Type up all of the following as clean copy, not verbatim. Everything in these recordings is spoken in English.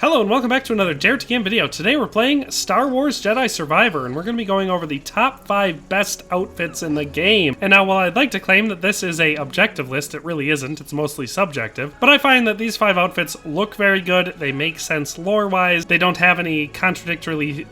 Hello and welcome back to another Dare to Game video. Today we're playing Star Wars Jedi Survivor and we're going to be going over the top 5 best outfits in the game. And now while I'd like to claim that this is a objective list, it really isn't, it's mostly subjective. But I find that these 5 outfits look very good, they make sense lore-wise, they don't have any contradictory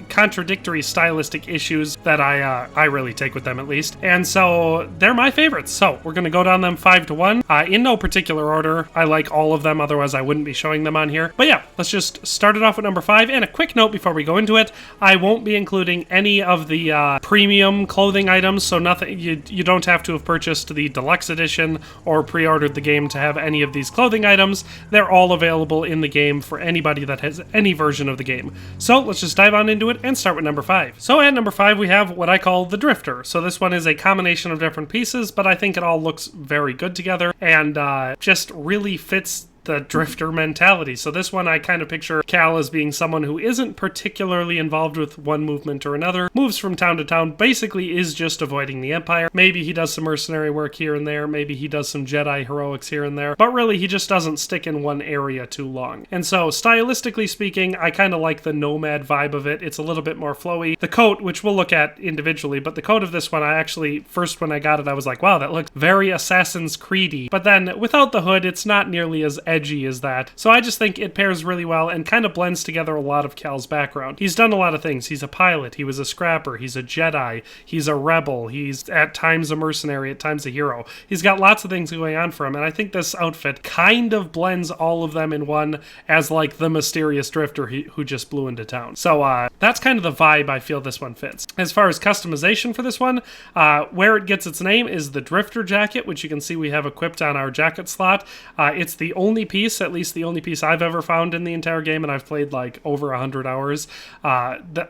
stylistic issues that I really take with them at least. And so they're my favorites. So we're going to go down them 5 to 1. In no particular order, I like all of them, otherwise I wouldn't be showing them on here. But yeah, let's just start it off with number 5, and a quick note before we go into it, I won't be including any of the premium clothing items, so nothing. You don't have to have purchased the deluxe edition or pre-ordered the game to have any of these clothing items. They're all available in the game for anybody that has any version of the game. So let's just dive on into it and start with number 5. So at number 5 we have what I call the Drifter. So this one is a combination of different pieces, but I think it all looks very good together and just really fits the drifter mentality. So this one I kind of picture Cal as being someone who isn't particularly involved with one movement or another, moves from town to town, basically is just avoiding the Empire. Maybe he does some mercenary work here and there, maybe he does some Jedi heroics here and there, but really he just doesn't stick in one area too long. And so stylistically speaking, I kind of like the nomad vibe of it. It's a little bit more flowy. The coat, which we'll look at individually, but the coat of this one, I actually, first when I got it, I was like, wow, that looks very Assassin's Creed-y. But then without the hood, it's not nearly as edgy as that. So I just think it pairs really well and kind of blends together a lot of Cal's background. He's done a lot of things. He's a pilot, he was a scrapper, he's a Jedi, he's a rebel, he's at times a mercenary, at times a hero. He's got lots of things going on for him, and I think this outfit kind of blends all of them in one as like the mysterious drifter who just blew into town. So that's kind of the vibe I feel this one fits. As far as customization for this one, where it gets its name is the Drifter jacket, which you can see we have equipped on our jacket slot. It's the only piece, at least the only piece I've ever found in the entire game, and I've played like over 100 hours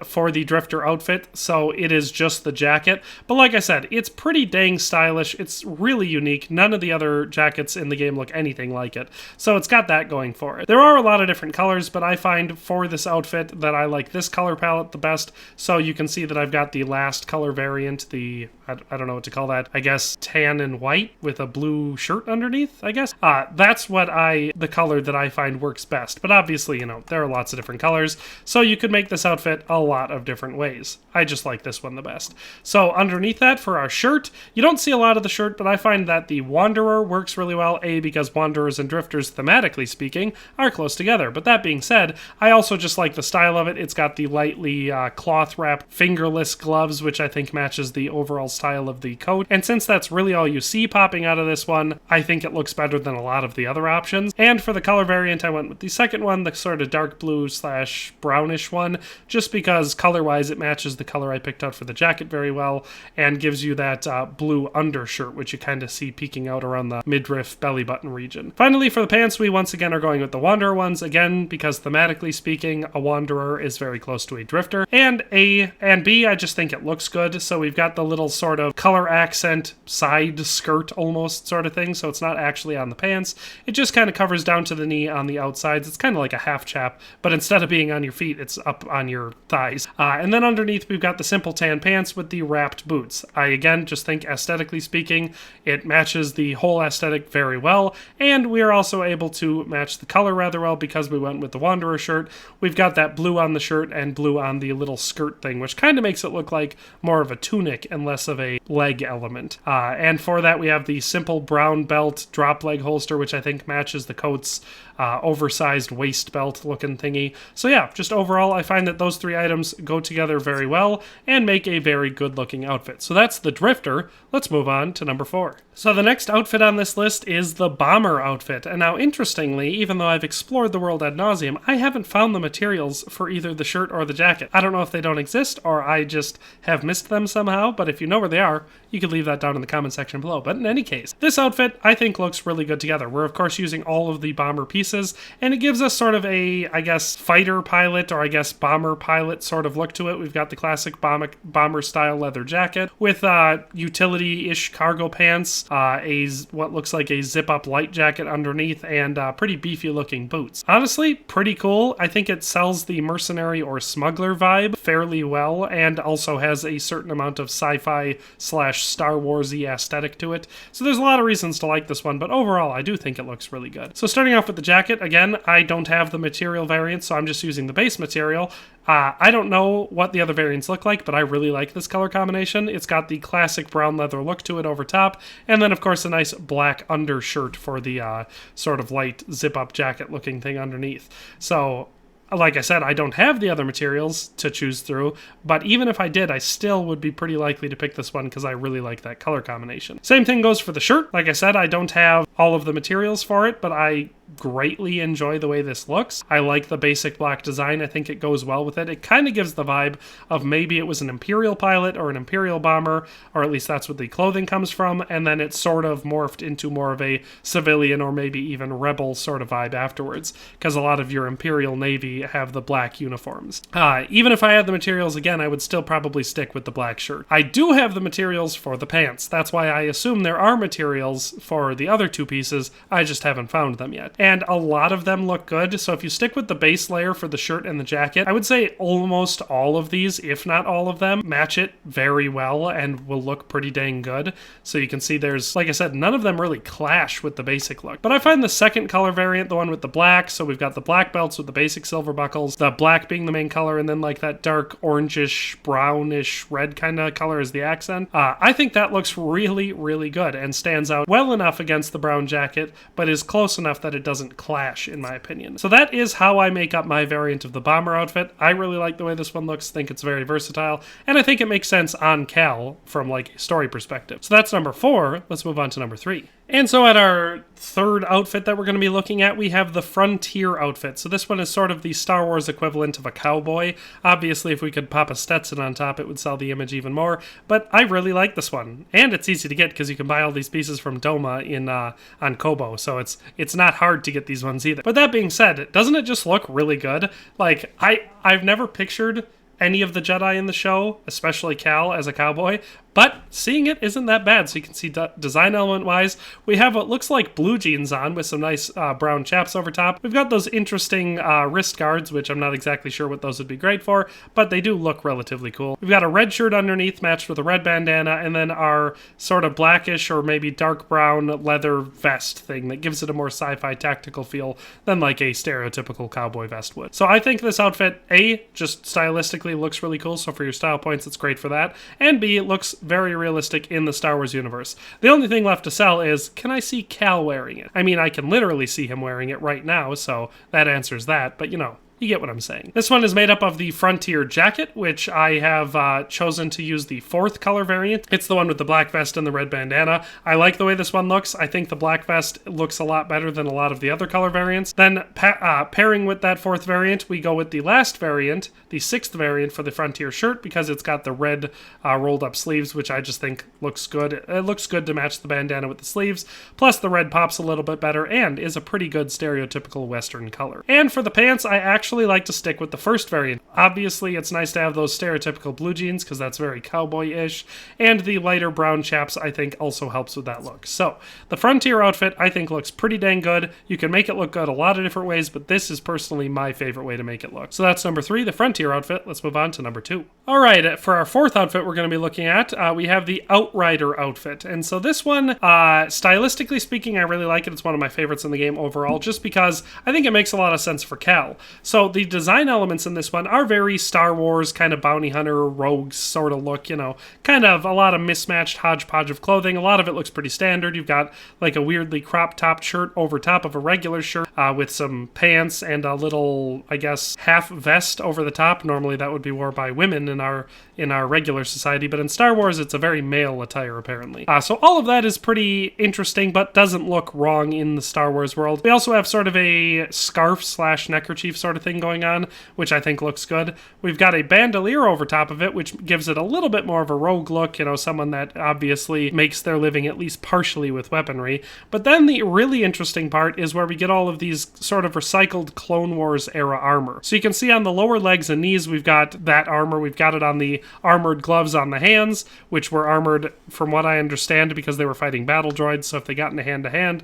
for the Drifter outfit, so it is just the jacket. But like I said, it's pretty dang stylish. It's really unique. None of the other jackets in the game look anything like it, so it's got that going for it. There are a lot of different colors, but I find for this outfit that I like this color palette the best, so you can see that I've got the last color variant, the, I don't know what to call that, I guess tan and white with a blue shirt underneath, I guess. That's what the color that I find works best, but obviously, you know, there are lots of different colors, so you could make this outfit a lot of different ways. I just like this one the best. So underneath that, for our shirt, you don't see a lot of the shirt, but I find that the Wanderer works really well, because Wanderers and Drifters, thematically speaking, are close together. But that being said, I also just like the style of it. It's got the lightly cloth-wrapped fingerless gloves, which I think matches the overall style of the coat, and since that's really all you see popping out of this one, I think it looks better than a lot of the other options. And for the color variant, I went with the second one, the sort of dark blue / brownish one, just because color-wise it matches the color I picked out for the jacket very well, and gives you that blue undershirt, which you kind of see peeking out around the midriff belly button region. Finally, for the pants, we once again are going with the Wanderer ones, again, because thematically speaking, a Wanderer is very close to a Drifter. And A and B, I just think it looks good, so we've got the little sort of color accent side skirt almost sort of thing, so it's not actually on the pants. It just kind of covers down to the knee on the outsides. It's kind of like a half chap, but instead of being on your feet, it's up on your thighs. And then underneath, we've got the simple tan pants with the wrapped boots. I, again, just think aesthetically speaking, it matches the whole aesthetic very well, and we are also able to match the color rather well because we went with the Wanderer shirt. We've got that blue on the shirt and blue on the little skirt thing, which kind of makes it look like more of a tunic and less of a leg element. And for that, we have the simple brown belt drop leg holster, which I think matches the coat's oversized waist belt looking thingy. So yeah, just overall, I find that those 3 items go together very well and make a very good looking outfit. So that's the Drifter. Let's move on to number 4. So the next outfit on this list is the Bomber outfit. And now, interestingly, even though I've explored the world ad nauseum, I haven't found the materials for either the shirt or the jacket. I don't know if they don't exist or I just have missed them somehow, but if you know where they are, you can leave that down in the comment section below. But in any case, this outfit I think looks really good together. We're of course using all of the bomber pieces, and it gives us sort of a, I guess, fighter pilot or I guess bomber pilot sort of look to it. We've got the classic bomber style leather jacket with utility-ish cargo pants, what looks like a zip-up light jacket underneath, and pretty beefy looking boots. Honestly, pretty cool. I think it sells the mercenary or smuggler vibe fairly well, and also has a certain amount of sci-fi cowboy / Star Wars-y aesthetic to it. So there's a lot of reasons to like this one, but overall I do think it looks really good. So starting off with the jacket, again, I don't have the material variant, so I'm just using the base material. I don't know what the other variants look like, but I really like this color combination. It's got the classic brown leather look to it over top, and then of course a nice black undershirt for the sort of light zip-up jacket looking thing underneath. So like I said, I don't have the other materials to choose through, but even if I did, I still would be pretty likely to pick this one because I really like that color combination. Same thing goes for the shirt. Like I said, I don't have all of the materials for it, but I greatly enjoy the way this looks. I like the basic black design. I think it goes well with it. It kind of gives the vibe of maybe it was an Imperial pilot or an Imperial bomber, or at least that's what the clothing comes from, and then it sort of morphed into more of a civilian or maybe even rebel sort of vibe afterwards, because a lot of your Imperial Navy have the black uniforms. Even if I had the materials again, I would still probably stick with the black shirt. I do have the materials for the pants. That's why I assume there are materials for the other two pieces. I just haven't found them yet. And a lot of them look good, so if you stick with the base layer for the shirt and the jacket, I would say almost all of these, if not all of them, match it very well and will look pretty dang good. So you can see there's, like I said, none of them really clash with the basic look. But I find the second color variant, the one with the black, so we've got the black belts with the basic silver buckles, the black being the main color, and then like that dark orangish, brownish, red kind of color is the accent. I think that looks really, really good and stands out well enough against the brown jacket, but is close enough that it doesn't clash, in my opinion. So that is how I make up my variant of the bomber outfit. I really like the way this one looks, think it's very versatile, and I think it makes sense on Cal from like a story perspective. So that's number 4. Let's move on to number 3. And so at our third outfit that we're going to be looking at, we have the Frontier outfit. So this one is sort of the Star Wars equivalent of a cowboy. Obviously, if we could pop a Stetson on top, it would sell the image even more. But I really like this one. And it's easy to get because you can buy all these pieces from Doma on COWBOY. So it's not hard to get these ones either. But that being said, doesn't it just look really good? Like, I've never pictured any of the Jedi in the show, especially Cal, as a cowboy, but seeing it isn't that bad. So you can see design element wise, we have what looks like blue jeans on with some nice brown chaps over top. We've got those interesting wrist guards, which I'm not exactly sure what those would be great for, but they do look relatively cool. We've got a red shirt underneath matched with a red bandana, and then our sort of blackish or maybe dark brown leather vest thing that gives it a more sci-fi tactical feel than like a stereotypical cowboy vest would. So I think this outfit, A, just stylistically looks really cool, so for your style points it's great for that, and B, it looks very realistic in the Star Wars universe. The only thing left to sell is, can I see Cal wearing it? I mean, I can literally see him wearing it right now, so that answers that, but you know, you get what I'm saying. This one is made up of the Frontier jacket, which I have chosen to use the 4th color variant. It's the one with the black vest and the red bandana. I like the way this one looks. I think the black vest looks a lot better than a lot of the other color variants. Then pairing with that 4th variant, we go with the last variant, the 6th variant for the Frontier shirt, because it's got the red rolled up sleeves, which I just think looks good. It looks good to match the bandana with the sleeves, plus the red pops a little bit better and is a pretty good stereotypical Western color. And for the pants, I actually like to stick with the 1st variant. Obviously, it's nice to have those stereotypical blue jeans because that's very cowboy-ish, and the lighter brown chaps I think also helps with that look. So, the Frontier outfit I think looks pretty dang good. You can make it look good a lot of different ways, but this is personally my favorite way to make it look. So that's number 3, the Frontier outfit. Let's move on to number 2. Alright, for our 4th outfit we're going to be looking at, we have the Outrider outfit. And so this one, stylistically speaking, I really like it. It's one of my favorites in the game overall, just because I think it makes a lot of sense for Cal. So the design elements in this one are very Star Wars, kind of bounty hunter, rogues sort of look, you know, kind of a lot of mismatched hodgepodge of clothing. A lot of it looks pretty standard. You've got like a weirdly crop top shirt over top of a regular shirt with some pants and a little, I guess, half vest over the top. Normally that would be worn by women in our regular society, but in Star Wars it's a very male attire apparently. So all of that is pretty interesting, but doesn't look wrong in the Star Wars world. We also have sort of a scarf / neckerchief sort of thing going on, which I think looks good. We've got a bandolier over top of it, which gives it a little bit more of a rogue look, you know, someone that obviously makes their living at least partially with weaponry. But then the really interesting part is where we get all of these sort of recycled Clone Wars era armor. So you can see on the lower legs and knees we've got that armor. We've got it on the armored gloves on the hands, which were armored from what I understand because they were fighting battle droids, so if they got into hand-to-hand,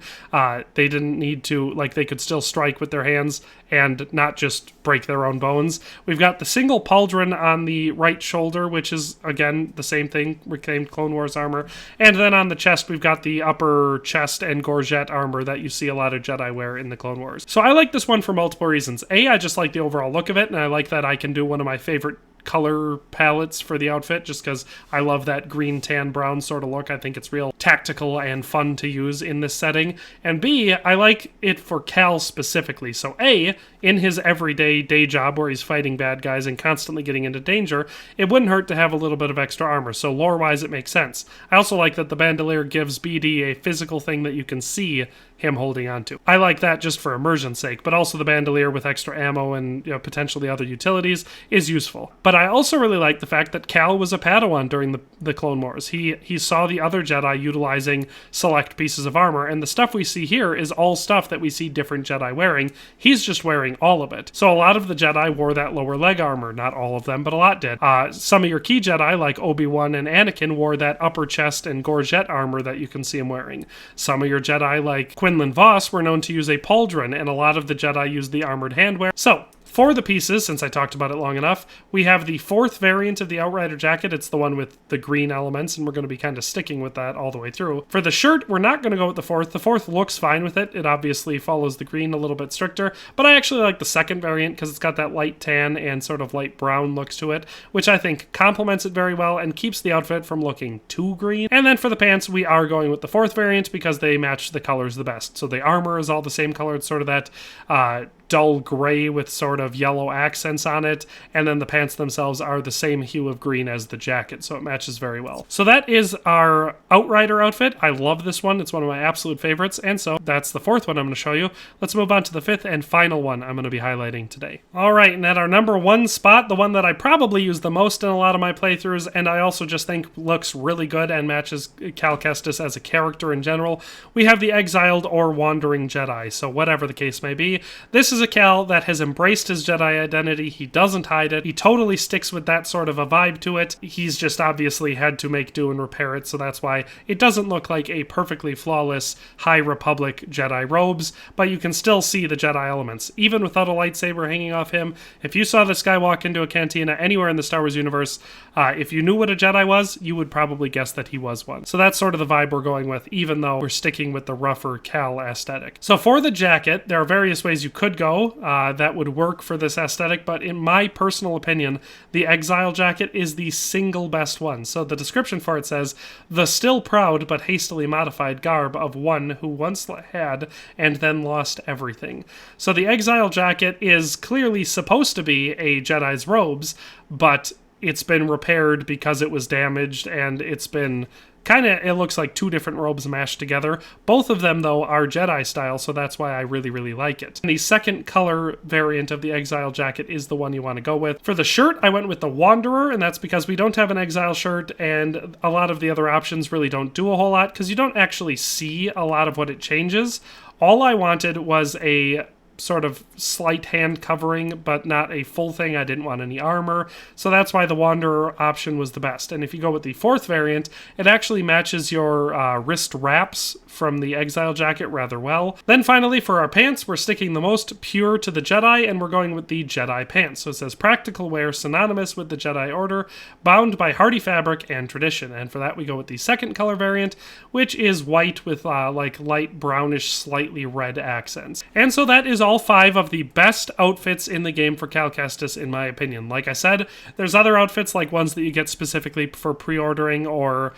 they didn't need to, like, they could still strike with their hands and not just break their own bones. We've We've got the single pauldron on the right shoulder, which is, again, the same thing, reclaimed Clone Wars armor. And then on the chest, we've got the upper chest and gorget armor that you see a lot of Jedi wear in the Clone Wars. So I like this one for multiple reasons. A, I just like the overall look of it, and I like that I can do one of my favorite color palettes for the outfit, just because I love that green, tan, brown sort of look. I think it's real tactical and fun to use in this setting. And B, I like it for Cal specifically. So A, in his everyday day job where he's fighting bad guys and constantly getting into danger, it wouldn't hurt to have a little bit of extra armor. So lore-wise, it makes sense. I also like that the bandolier gives BD a physical thing that you can see him holding onto. I like that just for immersion's sake, but also the bandolier with extra ammo and potentially other utilities is useful. But I also really like the fact that Cal was a Padawan during the Clone Wars. He saw the other Jedi utilizing select pieces of armor, and the stuff we see here is all stuff that we see different Jedi wearing. He's just wearing all of it. So a lot of the Jedi wore that lower leg armor. Not all of them, but a lot did. Some of your key Jedi, like Obi-Wan and Anakin, wore that upper chest and gorget armor that you can see him wearing. Some of your Jedi, like Quinlan Vos, were known to use a pauldron, and a lot of the Jedi used the armored handwear. So, for the pieces, since I talked about it long enough, we have the fourth variant of the Outrider jacket. It's the one with the green elements, and we're going to be kind of sticking with that all the way through. For the shirt, we're not going to go with the fourth. The fourth looks fine with it. It obviously follows the green a little bit stricter, but I actually like the second variant because it's got that light tan and sort of light brown looks to it, which I think complements it very well and keeps the outfit from looking too green. And then for the pants, we are going with the fourth variant because they match the colors the best. So the armor is all the same color. It's sort of that dull gray with sort of yellow accents on it, and then the pants themselves are the same hue of green as the jacket, so it matches very well. So that is our Outrider outfit. I love this one. It's one of my absolute favorites, and so that's the fourth one I'm going to show you. Let's move on to the fifth and final one I'm going to be highlighting today. All right, and at our number one spot, the one that I probably use the most in a lot of my playthroughs, and I also just think looks really good and matches Cal Kestis as a character in general, we have the Exiled or Wandering Jedi. So whatever the case may be, this is a Cal that has embraced his Jedi identity. He doesn't hide it. He totally sticks with that sort of a vibe to it. He's just obviously had to make do and repair it, so that's why it doesn't look like a perfectly flawless High Republic Jedi robes, but you can still see the Jedi elements. Even without a lightsaber hanging off him, if you saw this guy walk into a cantina anywhere in the Star Wars universe, if you knew what a Jedi was, you would probably guess that he was one. So that's sort of the vibe we're going with, even though we're sticking with the rougher Cal aesthetic. So for the jacket, there are various ways you could go that would work for this aesthetic, but in my personal opinion, the Exile jacket is the single best one. So the description for it says, "The still proud but hastily modified garb of one who once had and then lost everything." So the Exile jacket is clearly supposed to be a Jedi's robes, but it's been repaired because it was damaged, and it's been it looks like two different robes mashed together. Both of them, though, are Jedi style, so that's why I really, really like it. And the second color variant of the Exile jacket is the one you want to go with. For the shirt, I went with the Wanderer, and that's because we don't have an Exile shirt, and a lot of the other options really don't do a whole lot, because you don't actually see a lot of what it changes. All I wanted was a sort of slight hand covering, but not a full thing. I didn't want any armor, so that's why the Wanderer option was the best. And if you go with the fourth variant, it actually matches your wrist wraps from the Exile jacket rather well. Then finally, for our pants, we're sticking the most pure to the Jedi, and we're going with the Jedi pants. So it says practical wear synonymous with the Jedi Order, bound by hardy fabric and tradition. And for that, we go with the second color variant, which is white with like light brownish, slightly red accents. And so that is all 5 of the best outfits in the game for Cal Kestis, in my opinion. Like I said, there's other outfits, like ones that you get specifically for pre-ordering or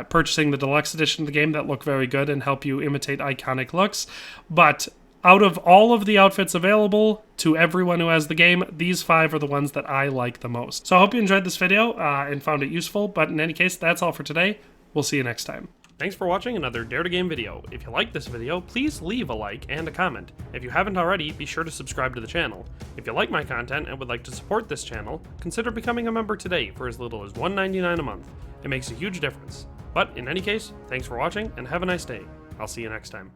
purchasing the deluxe edition of the game, that look very good and help you imitate iconic looks. But out of all of the outfits available to everyone who has the game, these 5 are the ones that I like the most. So I hope you enjoyed this video and found it useful. But in any case, that's all for today. We'll see you next time. Thanks for watching another Dare to Game video. If you liked this video, please leave a like and a comment. If you haven't already, be sure to subscribe to the channel. If you like my content and would like to support this channel, consider becoming a member today for as little as $1.99 a month. It makes a huge difference. But in any case, thanks for watching and have a nice day. I'll see you next time.